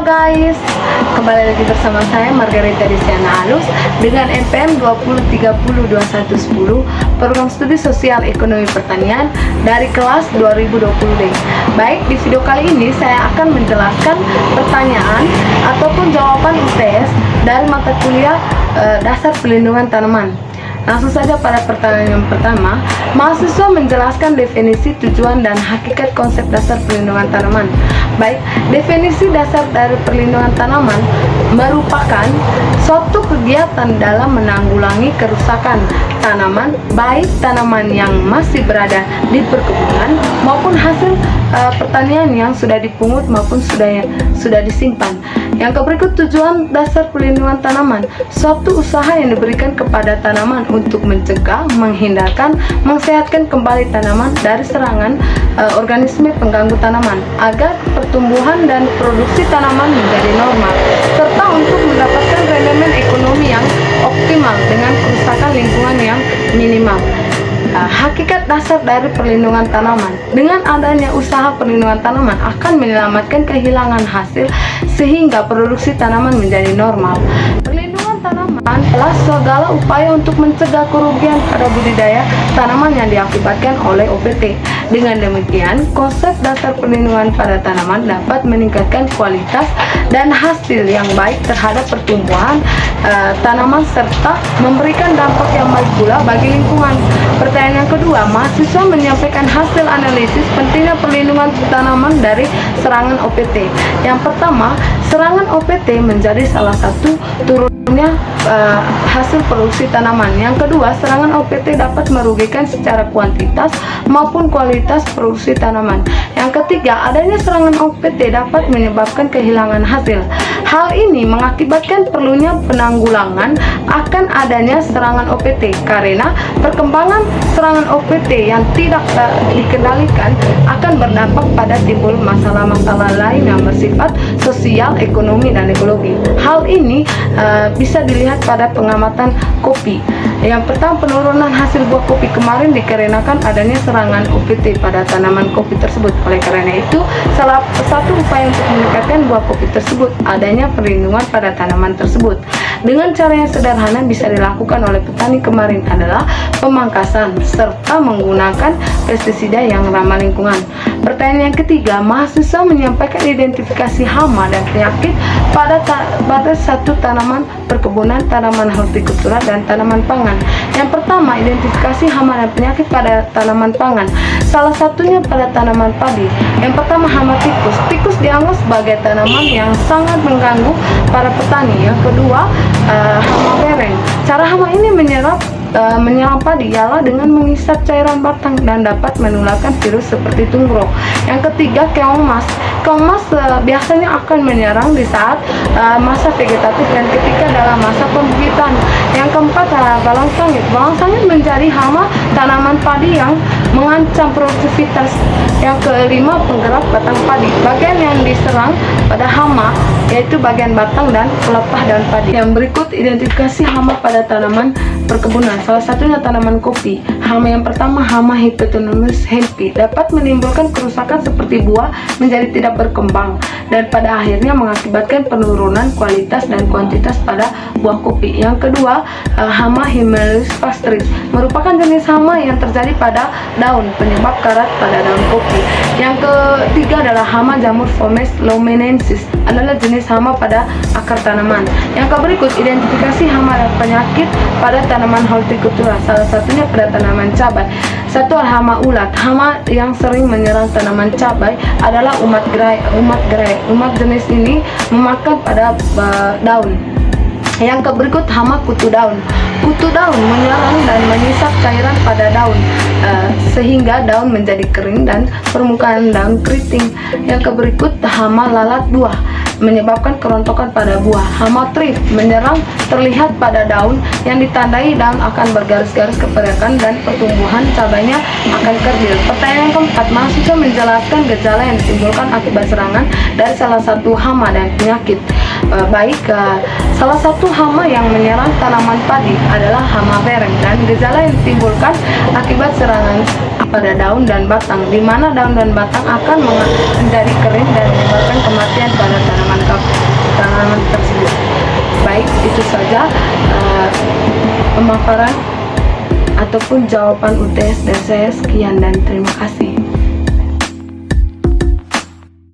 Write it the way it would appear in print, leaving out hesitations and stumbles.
guys, kembali lagi bersama saya Margarita Desiana Alus dengan MPM 20302110 Program Studi Sosial Ekonomi Pertanian dari kelas 2020D. Baik, di video kali ini saya akan menjelaskan pertanyaan ataupun jawaban UTS dari mata kuliah Dasar Perlindungan Tanaman. Langsung saja pada pertanyaan yang pertama, mahasiswa menjelaskan definisi, tujuan, dan hakikat konsep dasar perlindungan tanaman. Baik, definisi dasar dari perlindungan tanaman merupakan suatu kegiatan dalam menanggulangi kerusakan tanaman, baik tanaman yang masih berada di perkebunan maupun hasil pertanian yang sudah dipungut maupun sudah disimpan. Yang berikut, tujuan dasar perlindungan tanaman, suatu usaha yang diberikan kepada tanaman untuk mencegah, menghindarkan, mensehatkan kembali tanaman dari serangan organisme pengganggu tanaman agar pertumbuhan dan produksi tanaman menjadi normal, serta untuk mendapatkan rendemen ekonomi yang optimal dengan kerusakan lingkungan yang minimal. Hakikat dasar dari perlindungan tanaman, dengan adanya usaha perlindungan tanaman akan menyelamatkan kehilangan hasil sehingga produksi tanaman menjadi normal. Perlindungan tanaman adalah segala upaya untuk mencegah kerugian pada budidaya tanaman yang diakibatkan oleh OPT. Dengan demikian, konsep dasar perlindungan pada tanaman dapat meningkatkan kualitas dan hasil yang baik terhadap pertumbuhan tanaman serta memberikan dampak yang baik pula bagi lingkungan. Pertanyaan yang kedua, mahasiswa menyampaikan hasil analisis pentingnya perlindungan tanaman dari serangan OPT. Yang pertama, serangan OPT menjadi salah satu turunnya hasil produksi tanaman. Yang kedua, serangan OPT dapat merugikan secara kuantitas maupun kualitas produksi tanaman. Yang ketiga, adanya serangan OPT dapat menyebabkan kehilangan hasil. Hal ini mengakibatkan perlunya penanggulangan akan adanya serangan OPT karena perkembangan serangan OPT yang tidak dikendalikan akan berdampak pada timbul masalah-masalah lain yang bersifat sosial, ekonomi, dan ekologi. Hal ini bisa dilihat pada pengamatan kopi. Yang pertama, penurunan hasil buah kopi kemarin dikarenakan adanya serangan OPT pada tanaman kopi tersebut. Oleh karena itu, salah satu upaya untuk meningkatkan buah kopi tersebut adanya perlindungan pada tanaman tersebut. Dengan cara yang sederhana bisa dilakukan oleh petani kemarin adalah pemangkasan serta menggunakan pestisida yang ramah lingkungan. Pertanyaan yang ketiga, mahasiswa menyampaikan identifikasi hama dan penyakit pada satu tanaman perkebunan, tanaman hortikultura, dan tanaman pangan. Yang pertama, identifikasi hama dan penyakit pada tanaman pangan. Salah satunya pada tanaman padi. Yang pertama, hama tikus. Tikus dianggap sebagai tanaman yang sangat mengganggu para petani. Yang kedua, hama bereng. Cara hama ini menyerang padi ialah dengan mengisap cairan batang dan dapat menularkan virus seperti tunggro. Yang ketiga, keong mas. Keong mas biasanya akan menyerang di saat masa vegetatif dan ketika dalam masa pembibitan. Yang keempat, balang sangit. Balang sangit menjadi hama tanaman padi yang mengancam produktivitas. Yang kelima, penggerak batang padi. Bagian yang diserang pada hama yaitu bagian batang dan pelepah daun padi. Yang berikut, identifikasi hama pada tanaman perkebunan. Salah satunya tanaman kopi. Hama yang pertama, hama Hippopotamus hempi, dapat menimbulkan kerusakan seperti buah menjadi tidak berkembang dan pada akhirnya mengakibatkan penurunan kualitas dan kuantitas pada buah kopi. Yang kedua, hama Himalayus pastris, merupakan jenis hama yang terjadi pada daun, penyebab karat pada daun kopi. Yang ketiga adalah hama jamur Fomes lomenensis, adalah jenis hama pada akar tanaman. Yang berikut, identifikasi hama dan penyakit pada tanaman hortikultura, salah satunya pada tanaman cabai. Satu, hama ulat. Hama yang sering menyerang tanaman cabai adalah umat gerai. Umat jenis ini memakan pada daun. Yang berikut, hama kutu daun. Kutu daun menyerang dan menyisap cairan pada daun sehingga daun menjadi kering dan permukaan daun keriting. Yang berikut, hama lalat buah, menyebabkan kerontokan pada buah. Hama trip menyerang terlihat pada daun yang ditandai daun akan bergaris-garis keperikan dan pertumbuhan cabainya akan kerdil. Pertanyaan yang keempat, mahasiswa menjelaskan gejala yang ditimbulkan akibat serangan dari salah satu hama dan penyakit. Salah satu hama yang menyerang tanaman padi adalah hama bereng dan gejala yang ditimbulkan akibat serangan pada daun dan batang, di mana daun dan batang akan menjadi kering dan menyebabkan kematian pada tanaman kayu. pemaparan ataupun jawaban UTS dari saya. Sekian dan terima kasih.